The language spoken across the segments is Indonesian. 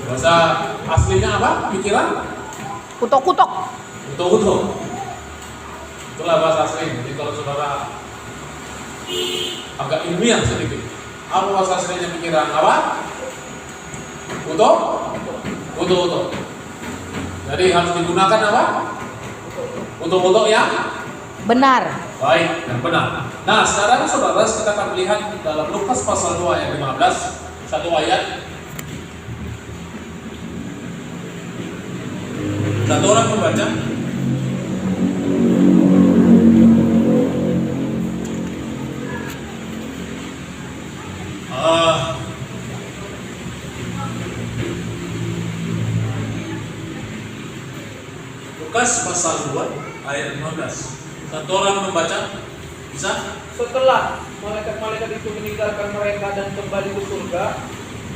Bahasa aslinya apa? Pikiran? Kutok-kutok. Kutuk-kutuk. Itulah bahasa asli. Jadi kalau saudara agak ilmiah sedikit, apa bahasa aslinya pikiran? Apa? Kutuk? Kutuk-kutuk. Jadi harus digunakan apa? Kutuk-kutuk yang Benar. baik dan benar. Nah, sekarang saudara kita akan melihat dalam Lukas pasal 2 ayat 15, satu ayat. Satu orang membaca. Lukas pasal 2 ayat 15. Satu orang membaca. Bisa? Setelah malaikat-malaikat itu meninggalkan mereka dan kembali ke surga,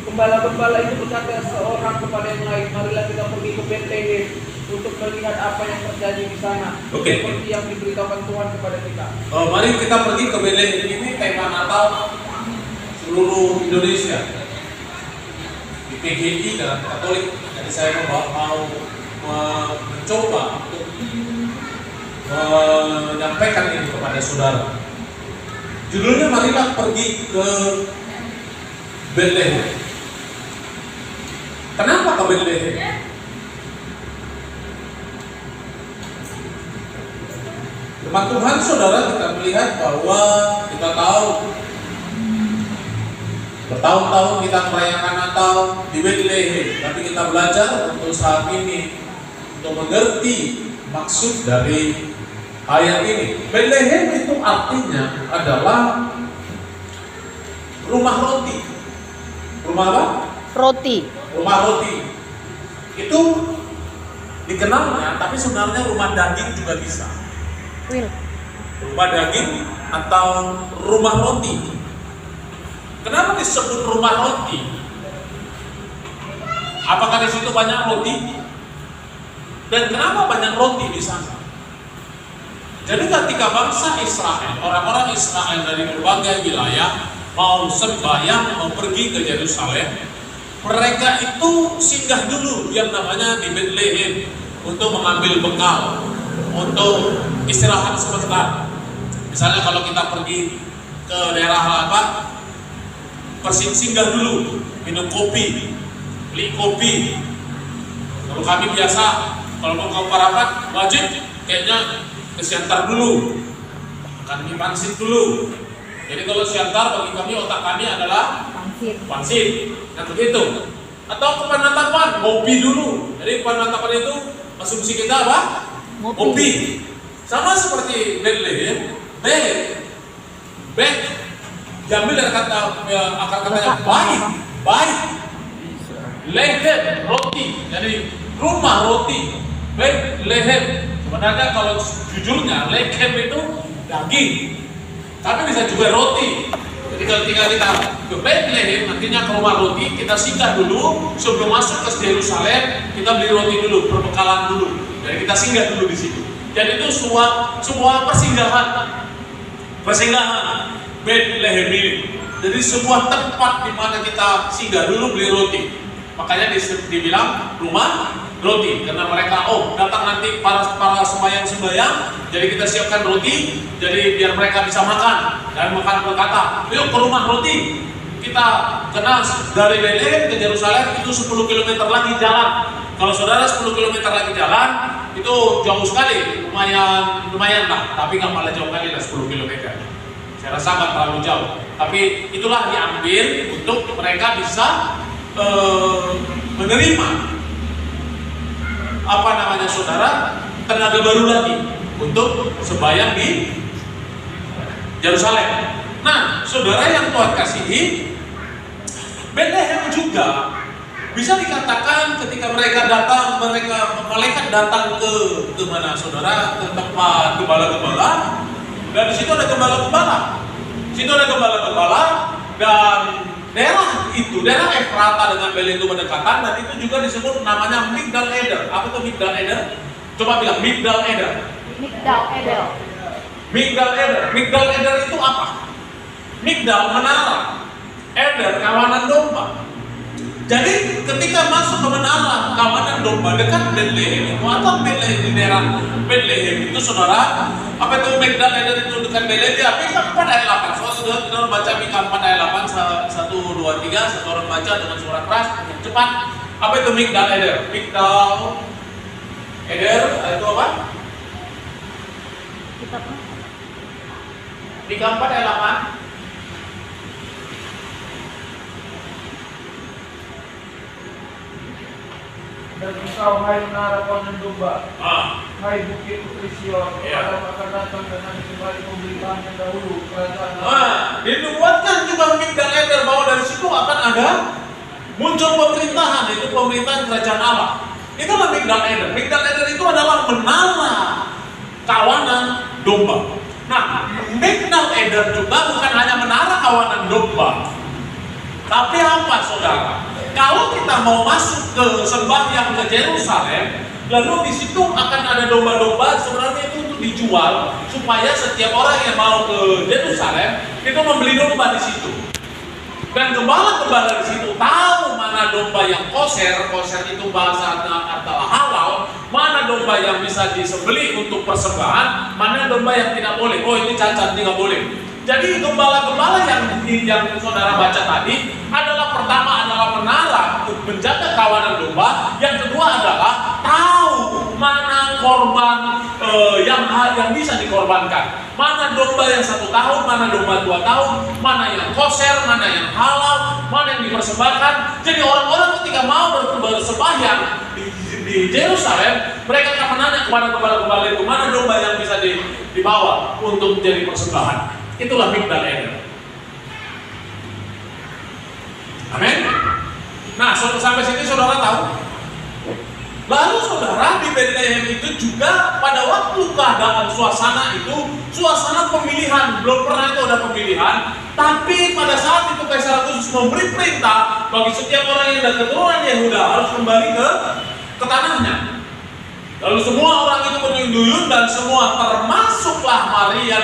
gembala-gembala itu berkata seorang kepada yang lain, marilah kita pergi ke Betlehem untuk melihat apa yang terjadi di sana. Oke. Seperti yang diberitakan Tuhan kepada kita. Mari kita pergi ke Betlehem. Ini tema Natal seluruh Indonesia di PGI dan Katolik. Jadi saya mau mencoba untuk menyampaikan ini kepada saudara. Judulnya marilah pergi ke Betlehem. Kenapa ke Betlehem? Teman Tuhan, saudara, kita melihat bahwa kita tahu bertahun-tahun kita merayakan Natal di Betlehem, tapi kita belajar untuk saat ini untuk mengerti maksud dari ayat ini. Betlehem itu artinya adalah rumah roti. Rumah apa? Roti. Rumah roti. Itu dikenalnya, tapi sebenarnya rumah daging juga bisa. Will. Rumah daging atau rumah roti. Kenapa disebut rumah roti? Apakah di situ banyak roti? Dan kenapa banyak roti di sana? Jadi ketika bangsa Israel, orang-orang Israel dari berbagai wilayah mau sembahyang, mau pergi ke Yerusalem, mereka itu singgah dulu yang namanya di Betlehem untuk mengambil bekal, untuk istirahat sebentar. Misalnya kalau kita pergi ke daerah apa, singgah dulu, minum kopi, beli kopi. Kalau kami biasa, kalau mau ke Parapat, wajib kayaknya ke Siantar dulu, makan mie pangsit dulu. Jadi kalau Siantar bagi kami, otak kami adalah pangsit, nah begitu. Atau ke Penatapan, ngopi dulu. Jadi Penatapan itu asumsi kita apa? Ngopi. Sama seperti Betlehem, bet diambil dari kata akar katanya baik, lehem roti. Jadi rumah roti, Betlehem. Sebenarnya kalau jujurnya lehem itu daging, tapi bisa juga roti. Jadi ketika kita ke Betlehem, nantinya ke rumah roti, kita singgah dulu sebelum masuk ke Yerusalem, kita beli roti dulu, perbekalan dulu. Jadi kita singgah dulu di situ. Jadi itu sebuah persinggahan Betlehem ini. Jadi sebuah tempat di mana kita singgah dulu beli roti. Makanya dibilang rumah roti, karena mereka datang nanti para sembahyang, jadi kita siapkan roti, jadi biar mereka bisa makan. Dan makan berkata, yuk ke rumah roti. Kita kenal dari Betlehem ke Yerusalem itu 10 km lagi jalan. Kalau saudara 10 km lagi jalan, itu jauh sekali, lumayan lah, tapi nggak malah jauh kali lah 10 km. Saya rasa nggak terlalu jauh. Tapi itulah diambil untuk mereka bisa menerima saudara, tenaga baru lagi untuk sembahyang di Yerusalem. Nah, saudara yang Tuhan kasihi, Betlehem juga bisa dikatakan ketika malaikat datang ke mana saudara, ke tempat gembala-gembala, dan di situ ada gembala-gembala. Dan daerah Efrata dengan Belem itu berdekatan, dan itu juga disebut namanya Migdal Eder. Apa itu Migdal Eder? Coba bilang Migdal Eder. Migdal Eder itu apa? Migdal menara, Eder kawanan domba. Jadi ketika masuk ke menara kawanan domba dekat Bethlehem itu atau Bethlehem di daerah Bethlehem itu saudara, apa itu Migdal Eder itu dekat Bethlehem dia Mika 4 ayat 8. Saudara baca Mika 4 ayat 8 1, 2, 3 satu orang baca dengan suara keras cepat. Apa itu Migdal Eder? Migdal Eder itu apa? Kitab Mika 4 ayat 8. Dan engkau hai menara kawanan domba, Ah. hai bukit putri Sion, Ya. kepada akan datang dan nanti kembali pemerintahan yang dahulu kerajaan. Dinubuatkan juga Migdal Eder bahwa dari situ akan ada muncul pemerintahan, yaitu pemerintahan kerajaan Allah. Itulah Migdal Eder. Migdal Eder itu adalah menara kawanan domba. Nah, Migdal Eder juga bukan hanya menara kawanan domba, tapi apa saudara? Kalau kita mau masuk ke sembahyang ke Yerusalem, lalu di situ akan ada domba-domba sebenarnya itu untuk dijual supaya setiap orang yang mau ke Yerusalem itu membeli domba di situ. Dan gembala-gembala di situ tahu mana domba yang kosher itu bahasa adalah halal, mana domba yang bisa disembelih untuk persembahan, mana domba yang tidak boleh. Oh ini cacat, tidak boleh. Jadi gembala-gembala yang saudara baca tadi adalah pertama adalah menara untuk menjaga kawanan domba, yang kedua adalah tahu mana korban yang bisa dikorbankan, mana domba yang 1 tahun, mana domba 2 tahun, mana yang kosher, mana yang halal, mana yang dipersembahkan. Jadi orang-orang ketika mau bersembahyang di Yerusalem, mereka akan menanya kepada gembala-gembala itu mana domba yang bisa dibawa untuk menjadi persembahan. Itulah Migdal Eder. Amin. Nah, sampai sini saudara tahu. Lalu saudara di Bethlehem itu juga pada waktu keadaan suasana itu suasana pemilihan, belum pernah itu ada pemilihan. Tapi pada saat itu Kaisar Agustus memberi perintah bagi setiap orang yang dari keturunan Yehuda harus kembali ke tanahnya. Lalu semua orang itu menyunduyun dan semua termasuklah Maria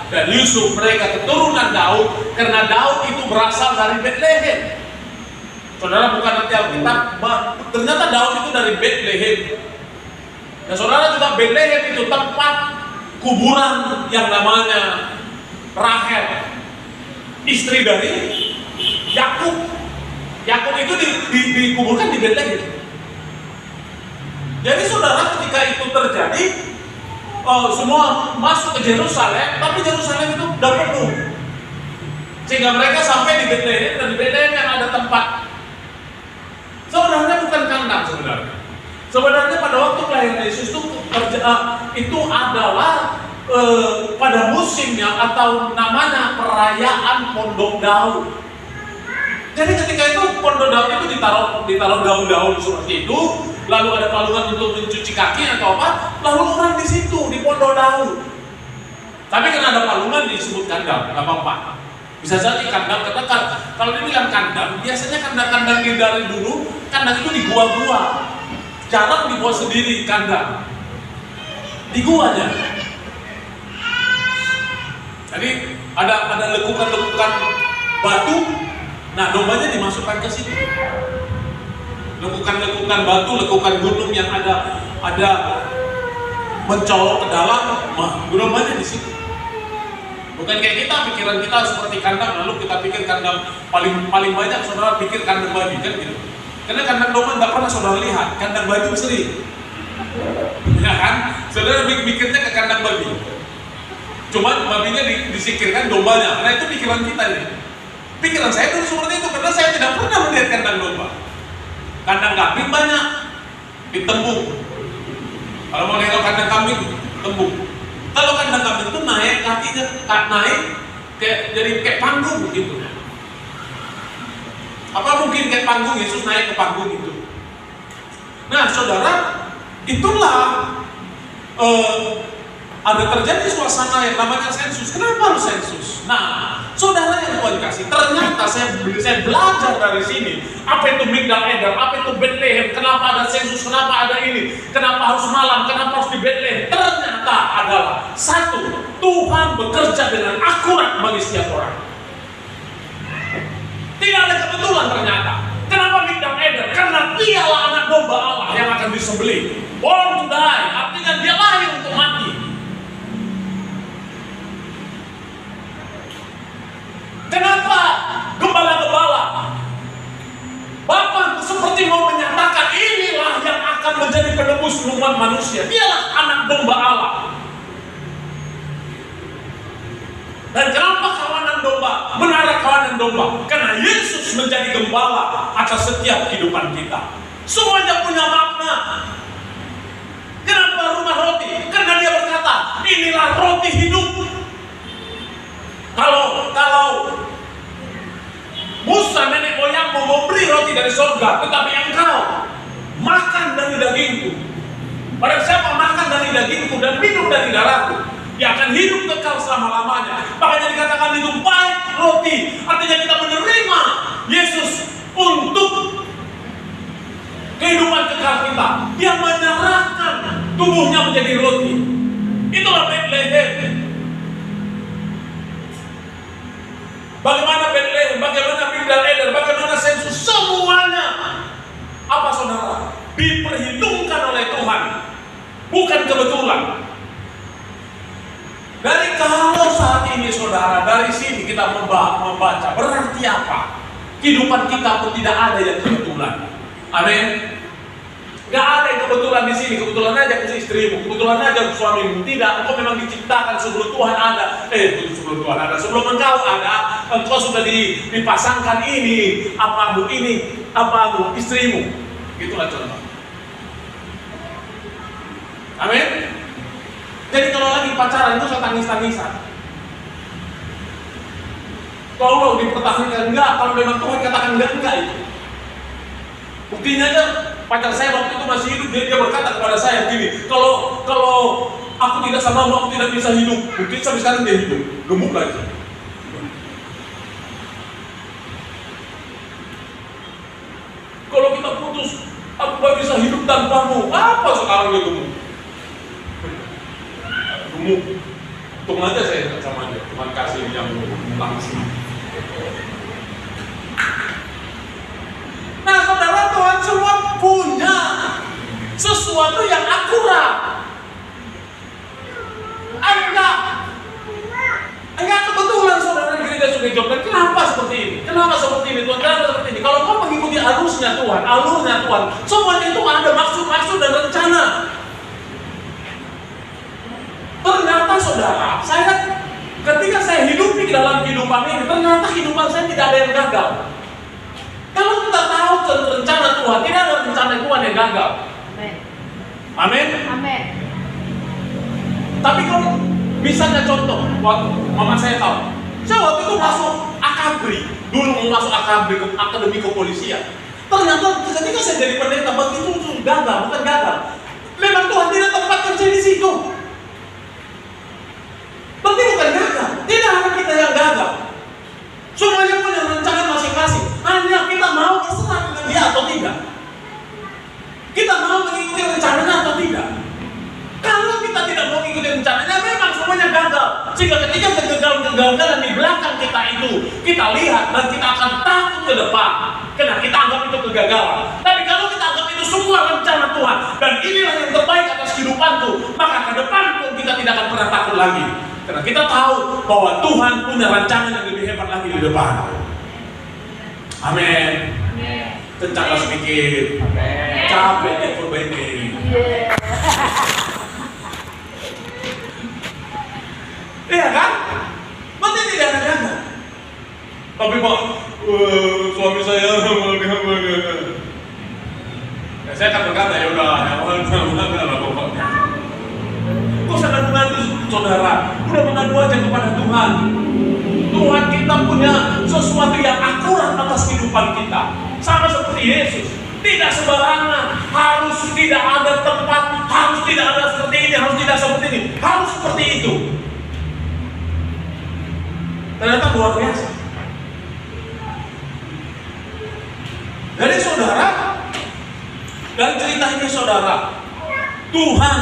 dan Yusuf, mereka keturunan Daud, karena Daud itu berasal dari Bethlehem. Saudara bukan nanti Alkitab, ternyata Daud itu dari Bethlehem. Dan saudara juga Bethlehem itu tempat kuburan yang namanya Rahel, istri dari Yakub. Yakub itu dikuburkan di Bethlehem. Jadi saudara ketika itu terjadi, semua masuk ke Yerusalem, tapi Yerusalem itu udah penuh. Sehingga mereka sampai di Bethlehem, dan di Bethlehem yang ada tempat. Sebenarnya bukan kandang sebenarnya. Sebenarnya pada waktu kelahiran Yesus itu adalah pada musimnya atau namanya perayaan Pondok Daud. Jadi ketika itu Pondok Daud itu ditaruh daun-daun seperti itu. Lalu ada palungan untuk mencuci kaki atau apa, lalu orang di situ di Pondok Daud. Tapi karena ada palungan disebut kandang, nggak apa-apa. Bisa jadi kandang, karena kalau dibilang kandang, biasanya kandang-kandang dari dulu, kandang itu di gua-gua. Jarang dibuat sendiri kandang, di guanya. Jadi ada lekukan-lekukan batu, nah dombanya dimasukkan ke situ. Lekukan-lekukan batu, lekukan gunung yang ada mencolok ke dalam, dombanya di situ. Bukan kayak kita, pikiran kita seperti kandang, lalu kita pikir kandang paling banyak saudara pikir kandang babi kan gitu. Karena kandang domba nggak pernah saudara lihat, kandang babi sering, ya kan? Saudara mikirnya ke kandang babi. Cuman babinya disikirkan dombanya, karena itu pikiran kita nih. Pikiran saya dulu seperti itu karena saya tidak pernah melihat kandang domba. Kandang kambing banyak ditembung. Kalau mau lihat kandang kambing tembung. Kalau kandang kambing itu naik kakinya naik jadi kayak panggung begitu. Apa mungkin kayak panggung Yesus naik ke panggung itu? Nah, saudara, itulah ada terjadi suasana yang namanya sensus. Kenapa harus sensus? Nah, saudara yang Tuhan kasih, ternyata saya belajar dari sini. Apa itu Migdal Eder? Apa itu Bethlehem? Kenapa ada sensus? Kenapa ada ini? Kenapa harus malam? Kenapa harus di Bethlehem? Ternyata adalah satu, Tuhan bekerja dengan akurat bagi setiap orang. Tidak ada kebetulan ternyata. Kenapa Midang Eder? Karena dialah anak domba Allah yang akan disembelih. Born to die, artinya dia lahir untuk mati. Kenapa gembala-gembala Bapak seperti mau menyatakan inilah yang akan menjadi penebus umat manusia. Dialah anak domba Allah. Dan kenapa kawanan domba? Menara kawanan domba. Karena Yesus menjadi gembala atas setiap kehidupan kita. Semuanya punya makna. Kenapa rumah roti? Karena dia berkata, inilah roti hidup. Kalau Musa nenek moyangmu memberi roti dari surga, tetapi engkau makan dari dagingku. Barang siapa makan dari dagingku dan minum dari darahku, dia akan hidup kekal selama-lamanya. Makanya dikatakan itu baik roti. Artinya kita menerima Yesus untuk kehidupan kekal kita. Dia menyerahkan tubuhnya menjadi roti. Itulah Bethlehem. Bagaimana Bethlehem, bagaimana Midang Eder, bagaimana sensus, semuanya apa saudara? Diperhitungkan oleh Tuhan, bukan kebetulan. Dari kalau saat ini saudara, dari sini kita membaca, berarti apa? Kehidupan kita pun tidak ada yang kebetulan. Amin. Gak ada yang kebetulan di sini. Kebetulan aja ke istrimu, kebetulan aja ke suamimu. Tidak, engkau memang diciptakan sebelum Tuhan ada. Sebelum Tuhan ada, sebelum engkau ada, engkau sudah dipasangkan ini, apamu istrimu. Itulah contoh. Amin. Jadi kalau lagi pacaran itu saya tangis-tangisan. Kalau dipertahankan enggak, kalau memang Tuhan katakan enggak itu. Buktinya aja pacar saya waktu itu masih hidup, dia berkata kepada saya begini, kalau aku tidak sama aku tidak bisa hidup. Mungkin sampai sekarang dia hidup, gemuk lagi. Kalau kita putus, aku gak bisa hidup tanpamu. Apa sekarang dia gemuk? Gemuk. Untung aja saya dekat sama dia, Tuhan kasih yang langsung. Nah saudara, Tuhan semua punya sesuatu yang akurat. Enggak kebetulan saudara gereja Sungai Jogja. Kenapa seperti ini? Kenapa seperti ini Tuhan? Kenapa seperti ini? Kalau kau mengikuti arusnya Tuhan, alurnya Tuhan, semuanya itu ada maksud-maksud dan rencana. Ternyata saudara, ketika saya hidup di dalam kehidupan ini, ternyata kehidupan saya tidak ada yang gagal. Kalau kita tahu rencana Tuhan, tidak ada rencana Tuhan yang gagal. Amin. Amin. Amin. Tapi kalau misalnya contoh, waktu mama saya tahu, saya waktu itu masuk akabri, dulu mau masuk akabri ke akademi kepolisian. Ternyata ketika saya jadi pendeta, begitu gagal, bukan gagal. Memang Tuhan tidak tempatkan saya di situ. Berarti bukan gagal, tidak ada kita yang gagal. Semuanya punya rencana masing-masing. Hanya kita mau berserah dengan dia atau tidak. Kita mau mengikuti rencananya atau tidak. Kalau kita tidak mau mengikuti rencananya, memang semuanya gagal. Sehingga ketika kegagalan di belakang kita itu, kita lihat dan kita akan takut ke depan. Karena kita anggap itu kegagalan. Tapi kalau kita anggap itu semua rencana Tuhan, dan inilah yang terbaik atas kehidupanku, maka ke depan pun kita tidak akan pernah takut lagi. Karena kita tahu bahwa Tuhan punya rancangan yang lebih hebat lagi di depan. Amin. Kencanglah sedikit. Capek ya perbaiki. Iya kan? Berarti tidak ada gagal. Tapi Pak, suami saya saya akan berkata, ya udah, lah pokoknya. Kok saya mengadu saudara? Udah mengadu aja kepada Tuhan. Tuhan kita punya sesuatu yang akurat atas kehidupan kita. Sama seperti Yesus. Tidak sembarangan, harus tidak ada tempat, harus tidak ada seperti ini, harus tidak seperti ini, harus seperti itu. Ternyata luar biasa. Dari saudara, dari cerita ini saudara, Tuhan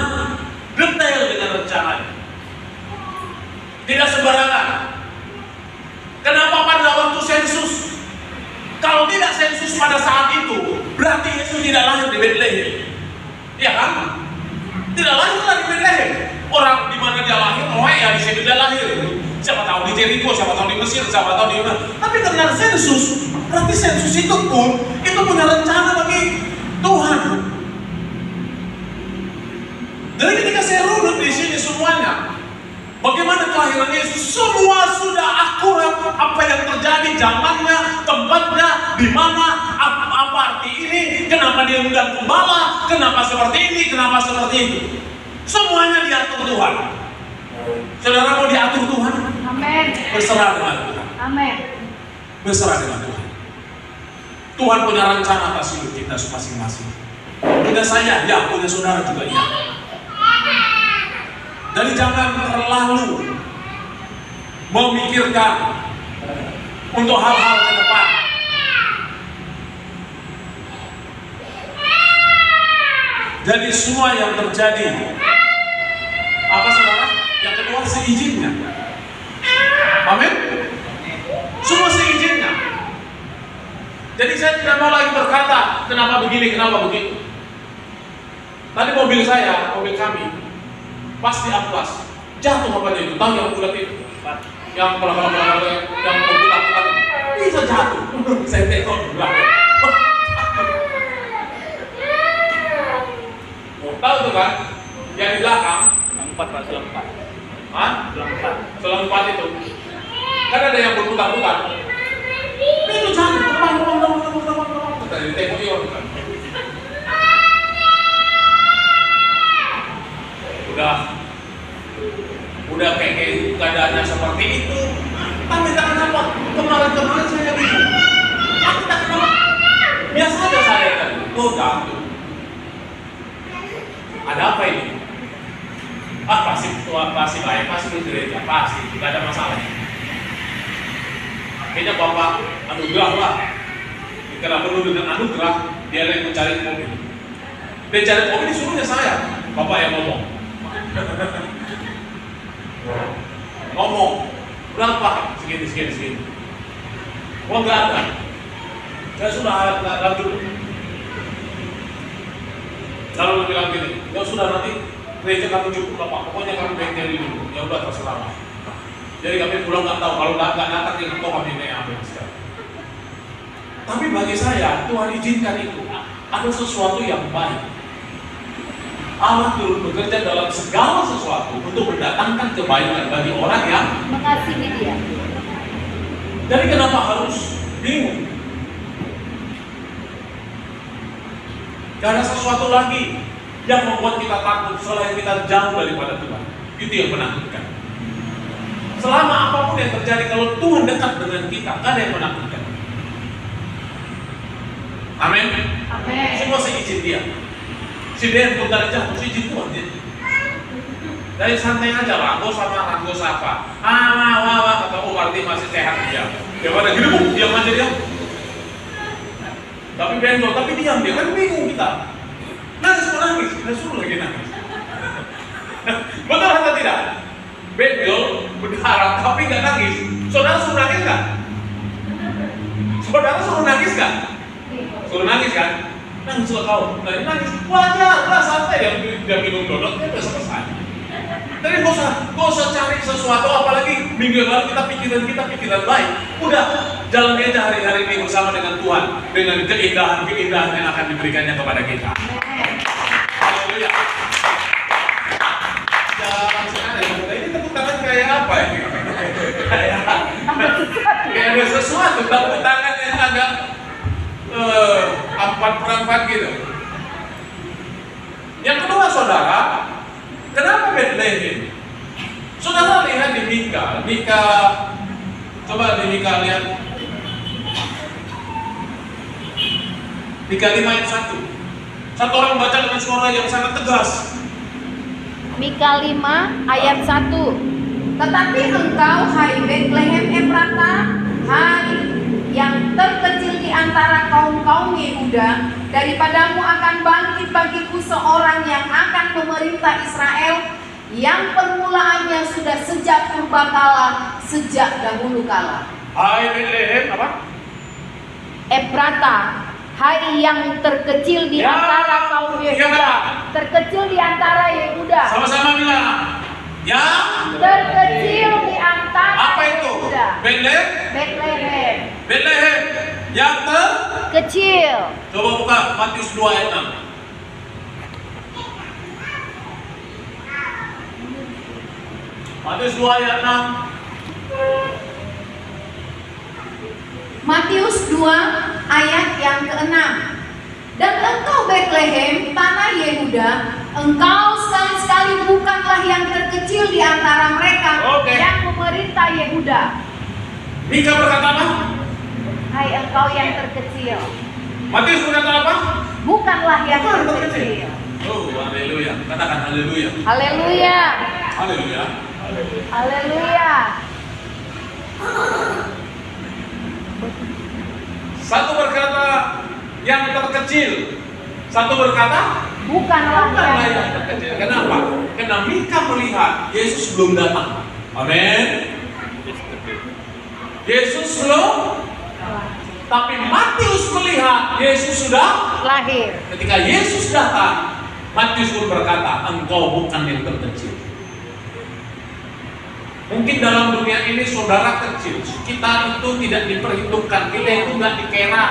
detail dengan rencananya. Tidak sembarangan. Kenapa pada waktu sensus Kalau tidak sensus pada saat itu, berarti Yesus tidak lahir di Bethlehem. Iya kan? Tidak lahirlah di Bethlehem. Orang di mana dia lahir, oh ya di situ dia lahir. Siapa tahu di Jericho, siapa tahu di Mesir, siapa tahu di mana. Tapi karena sensus, berarti sensus itu pun itu punya rencana bagi Tuhan. Jadi ketika saya runut di sini semuanya, bagaimana kelahiran Yesus, semua sudah akurat apa yang terjadi, zamannya, tempatnya, di mana, apa arti ini, kenapa dia undang gembala, kenapa seperti ini, kenapa seperti itu. Semuanya diatur Tuhan. Saudara mau diatur Tuhan? Amin. Berserah dengan Tuhan. Amin. Berserah dengan Tuhan. Tuhan punya rencana atas hidup kita masing-masing. Punya saya, ya, punya saudara juga, ya. Jadi jangan terlalu memikirkan untuk hal-hal ke depan. Jadi semua yang terjadi, apa saudara? Yang kedua seizinnya. Amin. Semua seizinnya. Jadi saya tidak mau lagi berkata kenapa begini, kenapa begitu. Tadi mobil saya, mobil kami, pas di amplas, jatuh apanya itu, tahu yang bulat itu, yang yang berbulat-bulat bisa jatuh. Saya tengok di belakang. Tahu tuh kan, yang di belakang, Yang 4 Pak, selang 4. Hah? Selang 4. Selang 4 itu, kan ada yang berputar-putar. Itu jatuh, terbang. Tadi ditengok dia kan. Udah kayak keadaannya seperti itu. Tapi tak kenapa kemarin saya bingung. Tapi tak kenapa biasa aja saya tadi. Oh jatuh. Ada apa ini? Pasti baik, pasti di gereja, pasti tidak ada masalah. Akhirnya Bapak anugerah lah. Karena perlu dengan anugerah, dia yang mencari mobil. Dia cari mobil disuruhnya saya, Bapak yang ngomong. Ngomong berapa? Segini. Oh nggak ada. Saya sudah lanjut. Lalu bilang gini, ya sudah nanti gereja kami cukup Bapak. Pokoknya kami bengkel dulu. Ya udah terserah. Jadi kami pulang nggak tahu kalau nggak datang di kantor kami naik ambil sekarang. Tapi bagi saya Tuhan izinkan itu ada sesuatu yang baik. Allah turut bekerja dalam segala sesuatu untuk mendatangkan kebaikan bagi orang yang Mengasihi dia. Jadi kenapa harus bingung? Gak ada sesuatu lagi yang membuat kita takut selain kita jauh daripada Tuhan. Itu yang menakutkan. Selama apapun yang terjadi, kalau Tuhan dekat dengan kita, gak ada yang menakutkan. Amin. Amin. Semua seizin dia. Si dia yang dari jatuh, seizin Tuhan dia. Dari santai aja lah, gak usah apa. Kata berarti masih sehat dia. Dia pada gini, diam aja dia. Tapi benjol, tapi diam dia, kan bingung kita. Nangis, kita suruh lagi nangis. Betul atau tidak? Benjol, berdarah, tapi nggak nangis. Saudara suruh nangis nggak? Saudara suruh nangis nggak? Suruh nangis kan? Nangis lah kau, nangis. Wajar lah, santai dia minum dodot, dia udah selesai. Jadi gak usah cari sesuatu, apalagi minggu yang lalu kita pikiran baik. Udah, jalan aja hari-hari ini bersama dengan Tuhan, dengan keindahan yang akan diberikannya kepada kita. Haleluya. Jalan sekali, ini tepuk tangan kayak apa ini? Kayak ada sesuatu, tepuk tangan yang agak empat gitu. Yang kedua saudara, kenapa Bethlehem? Saudara lihat di Mika, coba di Mika lihat. Mika 5 ayat 1. Satu orang baca dengan suara yang sangat tegas. Mika 5 ayat 1. Tetapi engkau, hai Bethlehem Efrata, hai yang terkecil di antara kaum-kaum Yehuda, daripadamu akan bangkit bagiku seorang yang akan memerintah Israel, yang permulaannya sudah sejak purbakala, sejak dahulu kala. Hai Bethlehem apa? Efrata, hai yang terkecil di Ya, antara kaum Yehuda. iya. Terkecil di antara Yehuda. Sama-sama bilang. Yang Terkecil di antara apa itu? Yehuda. Bethlehem. Bethlehem. Yang Kecil. coba buka Matius 2 ayat 6. Matius 2 ayat 6. Matius 2 ayat yang ke-6. Dan engkau Bethlehem, tanah Yehuda, engkau sekali-sekali bukanlah yang terkecil di antara mereka Oke. Yang memerintah Yehuda. Mika berkata apa? Hai engkau yang terkecil, Matius berkata apa? bukanlah yang Bukan terkecil. Oh, haleluya. Katakan haleluya. Haleluya. Haleluya. Haleluya. Satu berkata yang terkecil. Satu berkata Bukanlah bukanlah yang yang terkecil. Kenapa? Karena Mika melihat Yesus belum datang. Amin. Yesus belum. Tapi Matius melihat Yesus sudah. lahir. Ketika Yesus datang, Matius pun berkata, engkau bukan yang terkecil. Mungkin dalam dunia ini saudara kecil, kita itu tidak diperhitungkan, kita itu nggak dikira,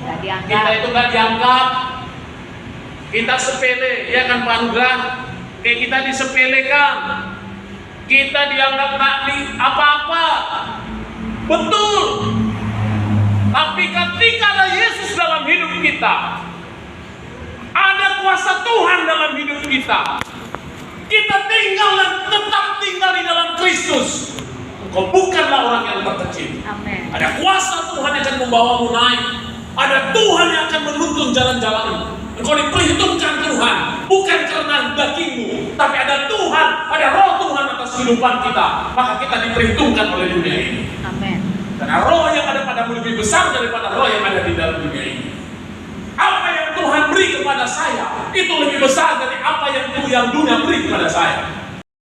Nggak dianggap. kita itu nggak dianggap, kita sepele, ya kan Pak Nugrah? Kayak kita disepelekan, kita dianggap nggak apa-apa, betul. Tapi ketika ada Yesus dalam hidup kita, ada kuasa Tuhan dalam hidup kita, kita tinggal dan tetap tinggal di dalam Kristus. Engkau bukanlah orang yang terkecil. Amin. Ada kuasa Tuhan yang akan membawamu naik. Ada Tuhan yang akan menuntun jalan-jalanmu. Engkau diperhitungkan Tuhan, bukan karena dagingmu, tapi ada Tuhan, ada Roh Tuhan atas kehidupan kita. Maka kita diperhitungkan oleh dunia ini. Amin. Karena roh yang ada padamu lebih besar daripada roh yang ada di dalam dunia ini. Apa yang Tuhan beri kepada saya itu lebih besar dari apa yang dunia beri kepada saya.